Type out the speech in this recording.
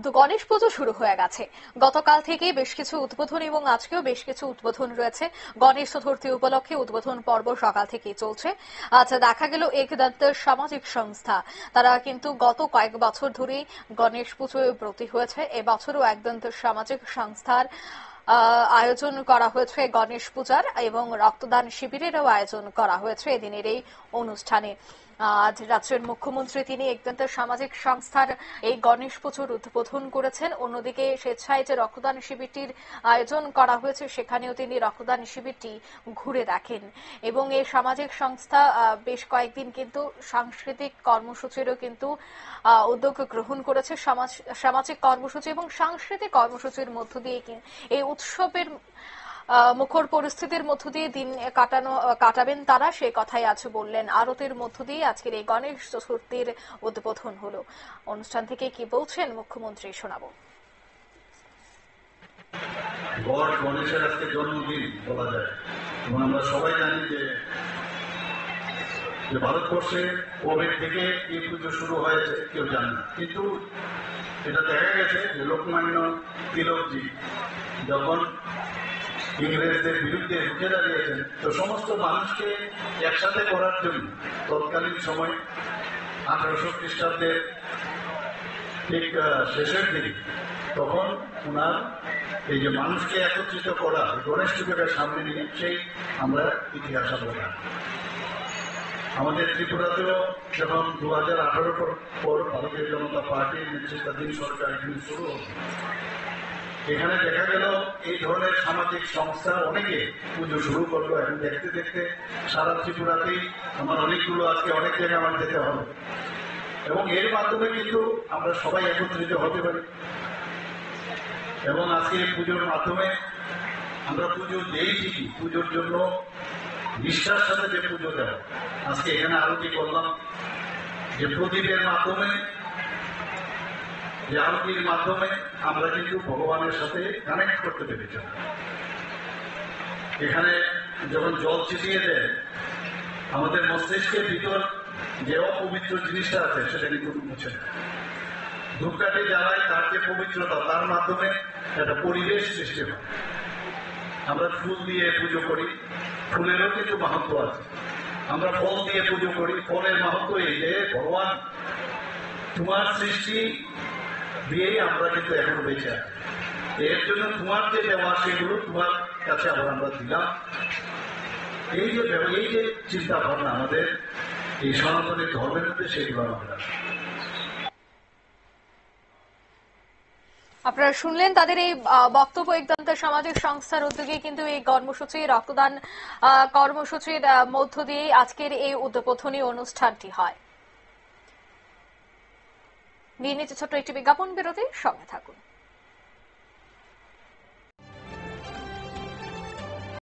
গণেশ পুজো শুরু হয়ে গেছে। গতকাল থেকে বেশ কিছু উদ্বোধন এবং আজকেও বেশ কিছু উদ্বোধন রয়েছে। গণেশ চতুর্থী উপলক্ষে উদ্বোধন পর্ব সকাল থেকেই চলছে। আচ্ছা, দেখা গেল একদন্ত সামাজিক সংস্থা তারা কিন্তু গত কয়েক বছর ধরেই গণেশ পুজোয় ব্রতী হয়েছে। এবছরও একদন্ত সামাজিক সংস্থার আয়োজন করা হয়েছে গণেশ পূজার এবং রক্তদান শিবিরেরও আয়োজন করা হয়েছে এদিনের এই অনুষ্ঠানে। আজ রাজ্যের মুখ্যমন্ত্রী তিনি একদন্ত সামাজিক সংস্থার এই গণেশ পুজোর উদ্বোধন করেছেন। অন্যদিকে স্বেচ্ছায় যে রক্তদান শিবিরটির আয়োজন করা হয়েছে সেখানেও তিনি রক্তদান শিবিরটি ঘুরে দেখেন এবং এই সামাজিক সংস্থা বেশ কয়েকদিন কিন্তু সাংস্কৃতিক কর্মসূচিরও কিন্তু উদ্যোগ গ্রহণ করেছে। সামাজিক কর্মসূচি এবং সাংস্কৃতিক কর্মসূচির মধ্য দিয়ে এই উৎসবের মুখর পরিস্থিতির মধ্য দিয়ে দিন কাটাবেন তারা, সেই কথাই আজ বললেন। আরতির মধ্য দিয়ে আজকের এই গণেশ চতুর্থীর উদ্বোধন হলো। অনুষ্ঠান থেকে কি বলছেন মুখ্যমন্ত্রী শোনাবো। গণেশের আজকে জন্মদিন বলা যায় এবং আমরা সবাই জানি যে ভারতবর্ষে কোভিড থেকে এই পুজো শুরু হয়েছে কেউ জানে না, কিন্তু এটা দেখা গেছে যে লোকমান্য তিলকজি যখন ইংরেজদের বিরুদ্ধে রুখে দাঁড়িয়েছেন তো সমস্ত মানুষকে একসাথে করার জন্য তৎকালীন সময় 1800 খ্রিস্টাব্দের ঠিক শেষের দিকে তখন ওনার এই যে মানুষকে একত্রিত করা গণেশ পুজোকে সামনে নিয়ে সেই আমরা ইতিহাস আমরা আমাদের ত্রিপুরাতেও যখন 2018 পর ভারতীয় জনতা পার্টির নেতৃত্বাধীন সরকার এখানে শুরু হল, এখানে দেখা গেল এই ধরনের সামাজিক সংস্থা অনেকে পুজো শুরু করলো। এখন দেখতে দেখতে সারা ত্রিপুরাতেই আমার অনেকগুলো আজকে অনেক জায়গায় আমার যেতে হবে এবং এর মাধ্যমে কিন্তু আমরা সবাই একত্রিত হতে পারি এবং আজকে পুজোর মাধ্যমে আমরা পুজো দেই ঠিকই, পুজোর জন্য নিষ্ঠার সাথে যে পুজো দেওয়া। আজকে এখানে আরতি করলাম যে প্রদীপের মাধ্যমে, যে আরতির মাধ্যমে আমরা কিন্তু ভগবানের সাথে কানেক্ট করতে পেরেছি। এখানে যখন জল ছিটিয়ে দেয় আমাদের মস্তিষ্কের ভিতর যে অপবিত্র জিনিসটা আছে সেটা কিন্তু মুছে না। ধূপকাঠি জ্বালায় তার যে পবিত্রতা তার মাধ্যমে একটা পরিবেশ সৃষ্টি হয়। আমরা ফুল দিয়ে পুজো করি, ফুলেরও কিছু মাহাত্ম্য আছে। আমরা ফল দিয়ে পুজো করি, ফলের মাহাত্ম্য এই যে ভগবান তোমার সৃষ্টি দিয়েই আমরা কিন্তু এখনো বেঁচে আছি, এর জন্য তোমার যে দেওয়া সেগুলো তোমার কাছে আবার আমরা দিলাম। এই যে চিন্তা ভাবনা আমাদের এই সনাতনী ধর্মের মধ্যে সেগুলো আমরা। আপনারা শুনলেন তাদের এই বক্তব্য। একদন্ত সামাজিক সংস্থার উদ্যোগে কিন্তু এই কর্মসূচি রক্তদান কর্মসূচির মধ্য দিয়ে আজকের এই উদ্বোধনী অনুষ্ঠানটি হয়। নিয়ে নিচ্ছে ছোট্ট একটি বিজ্ঞাপন বিরতি, সঙ্গে থাকুন।